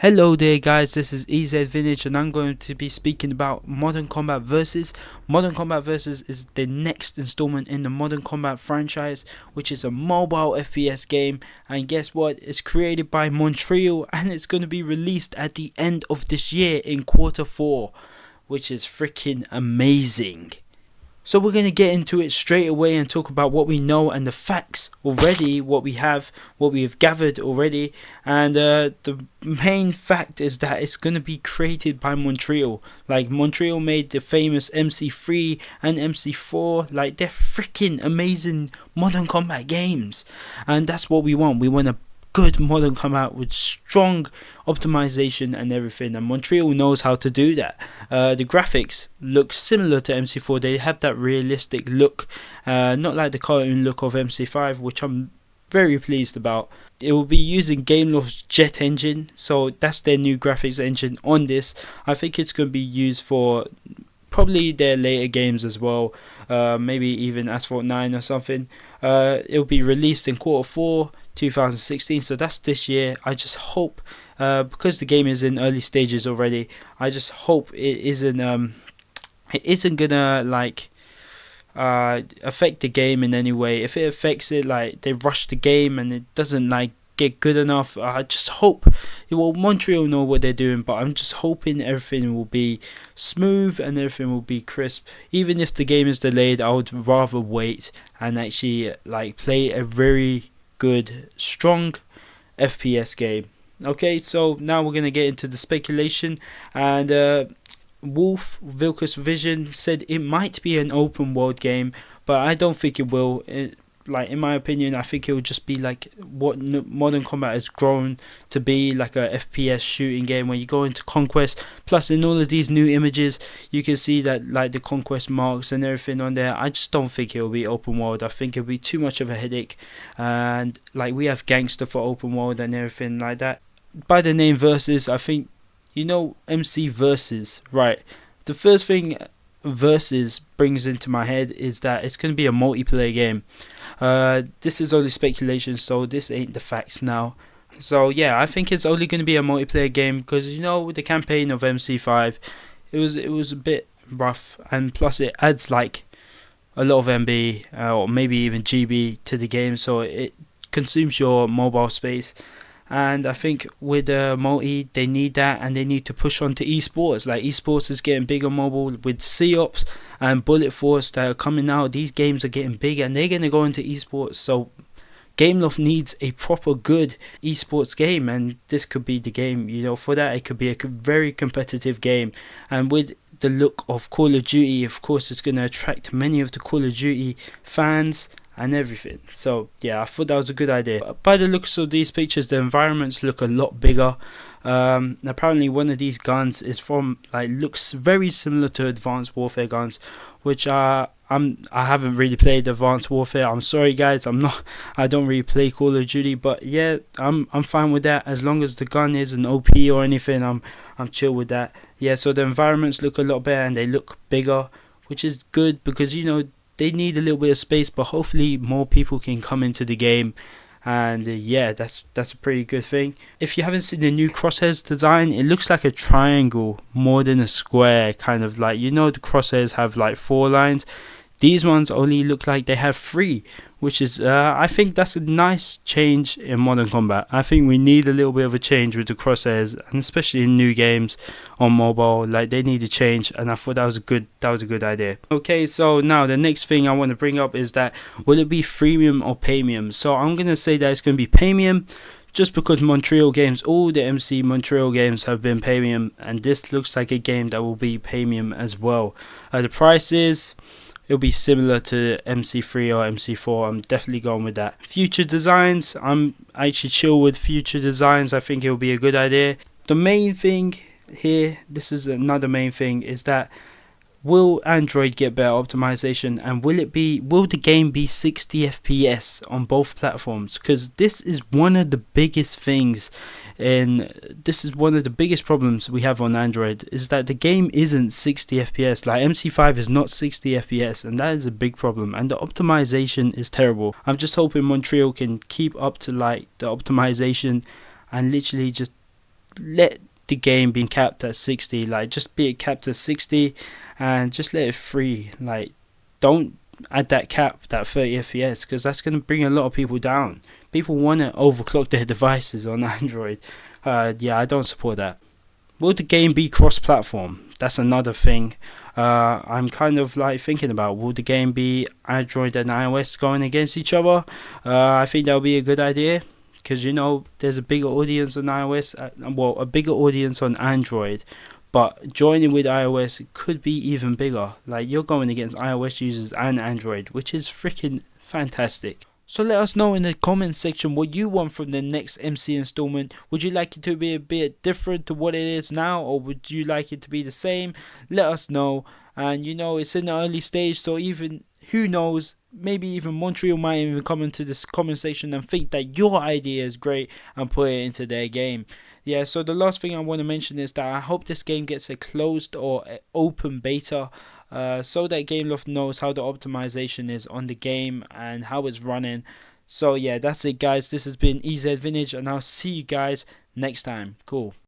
Hello there guys, this is EZ Vintage and I'm going to be speaking about Modern Combat Versus. Modern Combat Versus is the next installment in the Modern Combat franchise, which is a mobile FPS game, and guess what, it's created by Montreal and it's going to be released at the end of this year in Q4, which is freaking amazing. So we're going to get into it straight away and talk about what we know and the facts already, what we have gathered already. And the main fact is that it's going to be created by Montreal. Like, Montreal made the famous MC3 and MC4. Like, they're freaking amazing Modern Combat games. And that's what we want. We want a good Modern Combat with strong optimization and everything, and Montreal knows how to do that. The graphics look similar to MC4. They have that realistic look, not like the cartoon look of MC5, which I'm very pleased about. It will be using Gameloft's Jet engine, so that's their new graphics engine on this. I think it's going to be used for probably their later games as well, maybe even Asphalt 9 or something. It will be released in Q4 2016, so that's this year. I just hope, because the game is in early stages already, I just hope it isn't gonna like affect the game in any way. If it affects it, like they rush the game and it doesn't like get good enough, I just hope, well, Montreal know what they're doing, but I'm just hoping everything will be smooth and everything will be crisp. Even if the game is delayed, I would rather wait and actually like play a very good, strong FPS game. Okay, so now we're gonna get into the speculation, and Vilcus Vision said it might be an open world game, but I don't think it will. Like, in my opinion, I think it will just be like what Modern Combat has grown to be, like a FPS shooting game where you go into conquest. Plus, in all of these new images, you can see that like the conquest marks and everything on there. I just don't think it will be open world. I think it'll be too much of a headache, and like we have gangster for open world and everything like that. By the name Versus, I think, you know, MC Versus, right? The first thing Versus brings into my head is that it's going to be a multiplayer game. This is only speculation, so this ain't the facts now. So yeah, I think it's only going to be a multiplayer game because, you know, with the campaign of MC5, it was a bit rough, and plus it adds like a lot of MB or maybe even GB to the game, so it consumes your mobile space. And I think with multi, they need that, and they need to push on to esports. Like, esports is getting big on mobile with COPS and Bullet Force that are coming out. These games are getting big and they're going to go into esports. So Gameloft needs a proper good esports game, and this could be the game. You know, for that, it could be a very competitive game. And with the look of Call of Duty, of course, it's going to attract many of the Call of Duty fans and everything. So yeah, I thought that was a good idea. But by the looks of these pictures, the environments look a lot bigger. Apparently one of these guns is from, like, looks very similar to Advanced Warfare guns, which I haven't really played Advanced Warfare. I'm sorry guys, I don't really play Call of Duty, but yeah, I'm fine with that as long as the gun isn't OP or anything. I'm chill with that. Yeah, so the environments look a lot better and they look bigger, which is good because, you know, they need a little bit of space, but hopefully more people can come into the game, and yeah, that's a pretty good thing. If you haven't seen the new crosshairs design, it looks like a triangle more than a square, kind of like, you know, the crosshairs have like 4 lines. These ones only look like they have 3, which is, I think that's a nice change in Modern Combat. I think we need a little bit of a change with the crosshairs, and especially in new games on mobile, like they need a change, and I thought that was a good idea. Okay, so now the next thing I want to bring up is that, will it be freemium or paymium? So I'm going to say that it's going to be paymium, just because Montreal games, all the MC Montreal games have been paymium, and this looks like a game that will be paymium as well. The prices, it'll be similar to MC3 or MC4. I'm definitely going with that. Future designs, I'm actually chill with future designs. I think it'll be a good idea. The main thing here, this is another main thing, is that will Android get better optimization, and will the game be 60 FPS on both platforms? Because this is one of the biggest things, and this is one of the biggest problems we have on Android, is that the game isn't 60 FPS. Like, MC5 is not 60 FPS, and that is a big problem, and the optimization is terrible. I'm just hoping Montreal can keep up to like the optimization and literally just let the game be capped at 60. Like, just be it capped at 60, and just let it free. Like, don't add that cap, that 30 FPS, because that's going to bring a lot of people down. People want to overclock their devices on Android. Yeah, I don't support that. Will the game be cross-platform? That's another thing. I'm kind of like thinking about, will the game be Android and iOS going against each other? I think that would be a good idea, because there's a bigger audience on iOS, well, a bigger audience on Android, but joining with iOS could be even bigger. Like, you're going against iOS users and Android, which is freaking fantastic. So let us know in the comment section what you want from the next MC installment. Would you like it to be a bit different to what it is now, or would you like it to be the same? Let us know. And it's in the early stage, so even, who knows, maybe even Montreal might even come into this comment section and think that your idea is great and put it into their game. Yeah, so the last thing I want to mention is that I hope this game gets a closed or open beta, so that Gameloft knows how the optimization is on the game and how it's running. So yeah, that's it guys. This has been EZ Vintage, and I'll see you guys next time. Cool.